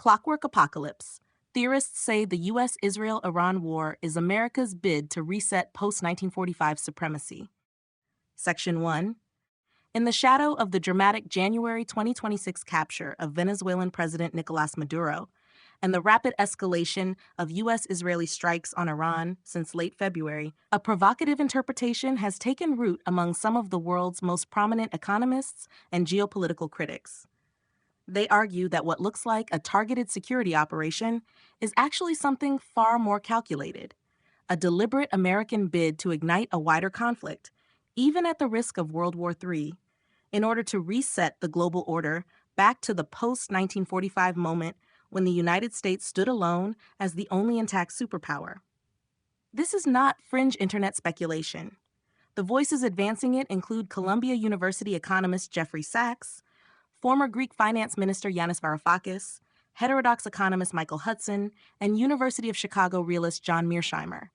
Clockwork Apocalypse. Theorists say the U.S.-Israel-Iran war is America's bid to reset post-1945 supremacy. Section 1. In the shadow of the dramatic January 2026 capture of Venezuelan President Nicolas Maduro and the rapid escalation of U.S.-Israeli strikes on Iran since late February, a provocative interpretation has taken root among some of the world's most prominent economists and geopolitical critics. They argue that what looks like a targeted security operation is actually something far more calculated, a deliberate American bid to ignite a wider conflict, even at the risk of World War III, in order to reset the global order back to the post-1945 moment when the United States stood alone as the only intact superpower. This is not fringe internet speculation. The voices advancing it include Columbia University economist Jeffrey Sachs, former Greek finance minister Yanis Varoufakis, heterodox economist Michael Hudson, and University of Chicago realist John Mearsheimer.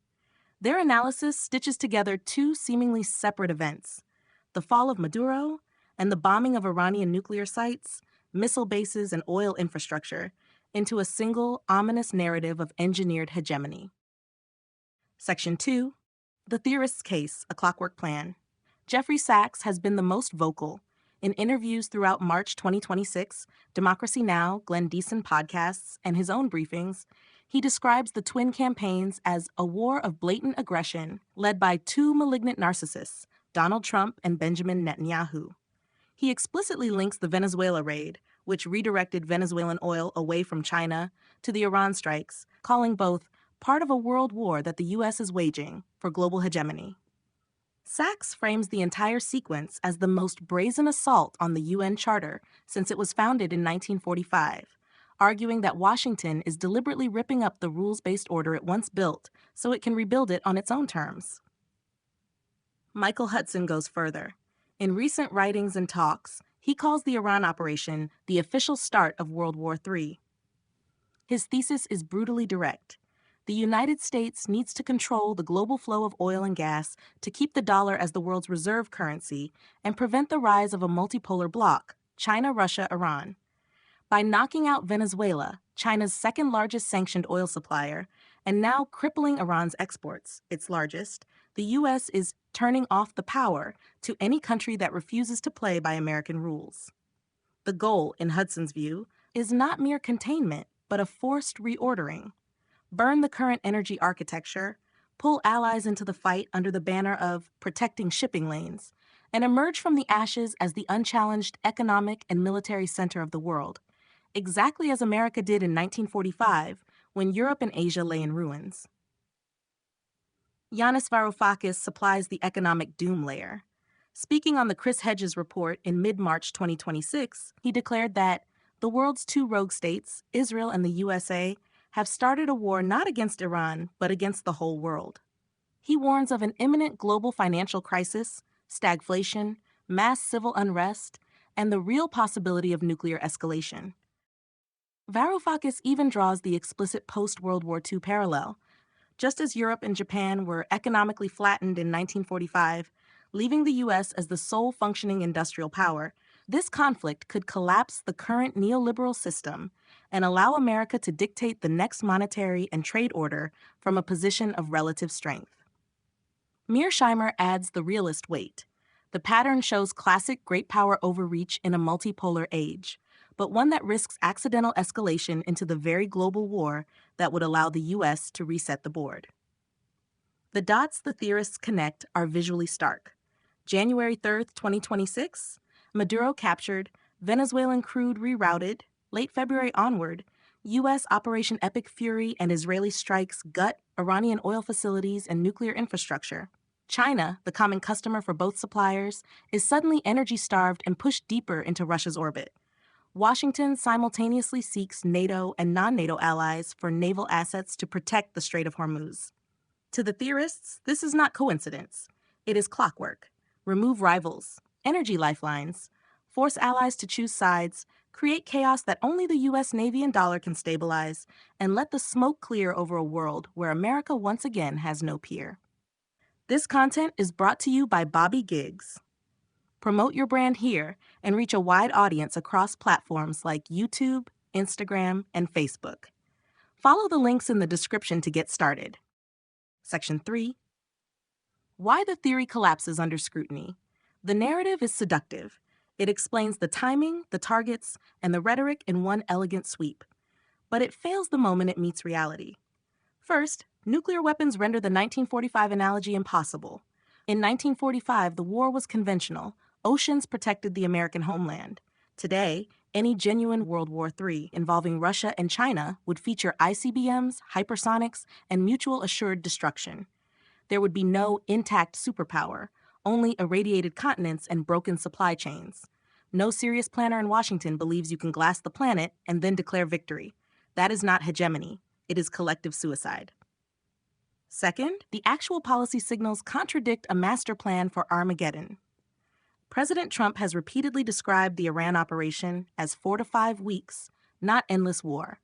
Their analysis stitches together two seemingly separate events: the fall of Maduro and the bombing of Iranian nuclear sites, missile bases, and oil infrastructure into a single, ominous narrative of engineered hegemony. Section 2. The Theorists' Case, A Clockwork Plan. Jeffrey Sachs has been the most vocal. In interviews throughout March 2026, Democracy Now!, Glenn Deason podcasts, and his own briefings, he describes the twin campaigns as a war of blatant aggression led by two malignant narcissists, Donald Trump and Benjamin Netanyahu. He explicitly links the Venezuela raid, which redirected Venezuelan oil away from China, to the Iran strikes, calling both part of a world war that the U.S. is waging for global hegemony. Sachs frames the entire sequence as the most brazen assault on the UN Charter since it was founded in 1945, arguing that Washington is deliberately ripping up the rules-based order it once built so it can rebuild it on its own terms. Michael Hudson goes further. In recent writings and talks, he calls the Iran operation the official start of World War III. His thesis is brutally direct. The United States needs to control the global flow of oil and gas to keep the dollar as the world's reserve currency and prevent the rise of a multipolar bloc, China, Russia, Iran. By knocking out Venezuela, China's second largest sanctioned oil supplier, and now crippling Iran's exports, its largest, the U.S. is turning off the power to any country that refuses to play by American rules. The goal, in Hudson's view, is not mere containment, but a forced reordering. Burn the current energy architecture, pull allies into the fight under the banner of protecting shipping lanes, and emerge from the ashes as the unchallenged economic and military center of the world, exactly as America did in 1945 when Europe and Asia lay in ruins. Yanis Varoufakis supplies the economic doom layer. Speaking on the Chris Hedges report in mid-March 2026, he declared that the world's two rogue states, Israel and the USA, have started a war not against Iran, but against the whole world. He warns of an imminent global financial crisis, stagflation, mass civil unrest, and the real possibility of nuclear escalation. Varoufakis even draws the explicit post-World War II parallel. Just as Europe and Japan were economically flattened in 1945, leaving the U.S. as the sole functioning industrial power, this conflict could collapse the current neoliberal system and allow America to dictate the next monetary and trade order from a position of relative strength. Mearsheimer adds the realist weight. The pattern shows classic great power overreach in a multipolar age, but one that risks accidental escalation into the very global war that would allow the U.S. to reset the board. The dots the theorists connect are visually stark. January 3, 2026, Maduro captured, Venezuelan crude rerouted, late February onward, U.S. Operation Epic Fury and Israeli strikes gut Iranian oil facilities and nuclear infrastructure. China, the common customer for both suppliers, is suddenly energy-starved and pushed deeper into Russia's orbit. Washington simultaneously seeks NATO and non-NATO allies for naval assets to protect the Strait of Hormuz. To the theorists, this is not coincidence. It is clockwork. Remove rivals, energy lifelines, force allies to choose sides, create chaos that only the U.S. Navy and dollar can stabilize, and let the smoke clear over a world where America once again has no peer. This content is brought to you by Bobby Giggs. Promote your brand here and reach a wide audience across platforms like YouTube, Instagram, and Facebook. Follow the links in the description to get started. Section 3. Why the theory collapses under scrutiny. The narrative is seductive. It explains the timing, the targets, and the rhetoric in one elegant sweep. But it fails the moment it meets reality. First, nuclear weapons render the 1945 analogy impossible. In 1945, the war was conventional. Oceans protected the American homeland. Today, any genuine World War III involving Russia and China would feature ICBMs, hypersonics, and mutual assured destruction. There would be no intact superpower, only irradiated continents and broken supply chains. No serious planner in Washington believes you can glass the planet and then declare victory. That is not hegemony. It is collective suicide. Second, the actual policy signals contradict a master plan for Armageddon. President Trump has repeatedly described the Iran operation as 4 to 5 weeks, not endless war.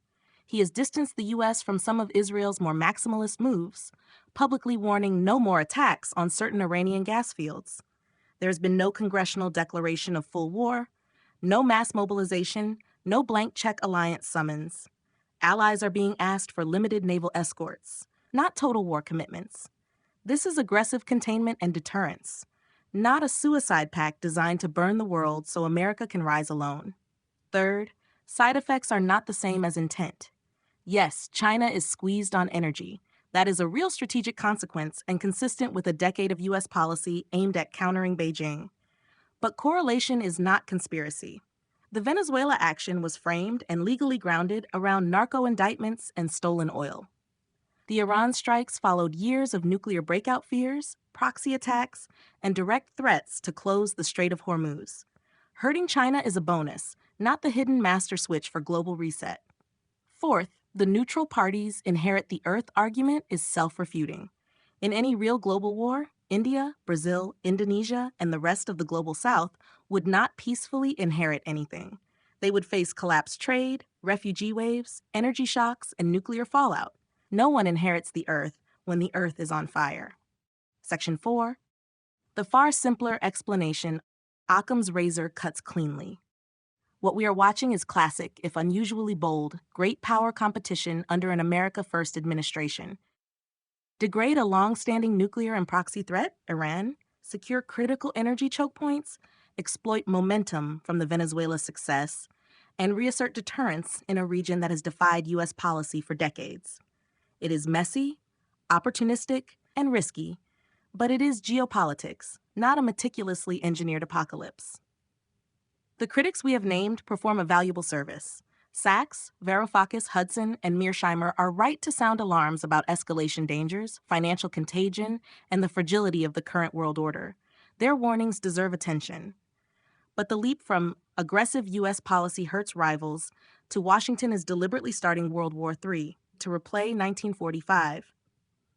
He has distanced the U.S. from some of Israel's more maximalist moves, publicly warning no more attacks on certain Iranian gas fields. There has been no congressional declaration of full war, no mass mobilization, no blank check alliance summons. Allies are being asked for limited naval escorts, not total war commitments. This is aggressive containment and deterrence, not a suicide pact designed to burn the world so America can rise alone. Third, side effects are not the same as intent. Yes, China is squeezed on energy. That is a real strategic consequence and consistent with a decade of U.S. policy aimed at countering Beijing. But correlation is not conspiracy. The Venezuela action was framed and legally grounded around narco indictments and stolen oil. The Iran strikes followed years of nuclear breakout fears, proxy attacks, and direct threats to close the Strait of Hormuz. Hurting China is a bonus, not the hidden master switch for global reset. Fourth, the neutral parties inherit the Earth argument is self-refuting. In any real global war, India, Brazil, Indonesia, and the rest of the global South would not peacefully inherit anything. They would face collapsed trade, refugee waves, energy shocks, and nuclear fallout. No one inherits the Earth when the Earth is on fire. Section 4. The far simpler explanation, Occam's razor cuts cleanly. What we are watching is classic, if unusually bold, great power competition under an America First administration. Degrade a long-standing nuclear and proxy threat, Iran, secure critical energy choke points, exploit momentum from the Venezuela success, and reassert deterrence in a region that has defied U.S. policy for decades. It is messy, opportunistic, and risky, but it is geopolitics, not a meticulously engineered apocalypse. The critics we have named perform a valuable service. Sachs, Varoufakis, Hudson, and Mearsheimer are right to sound alarms about escalation dangers, financial contagion, and the fragility of the current world order. Their warnings deserve attention. But the leap from aggressive U.S. policy hurts rivals to Washington is deliberately starting World War III to replay 1945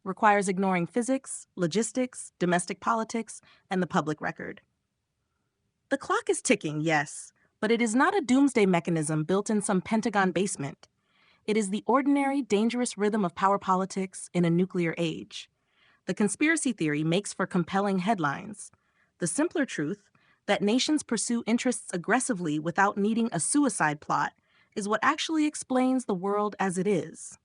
requires ignoring physics, logistics, domestic politics, and the public record. The clock is ticking, yes, but it is not a doomsday mechanism built in some Pentagon basement. It is the ordinary, dangerous rhythm of power politics in a nuclear age. The conspiracy theory makes for compelling headlines. The simpler truth, that nations pursue interests aggressively without needing a suicide plot, is what actually explains the world as it is.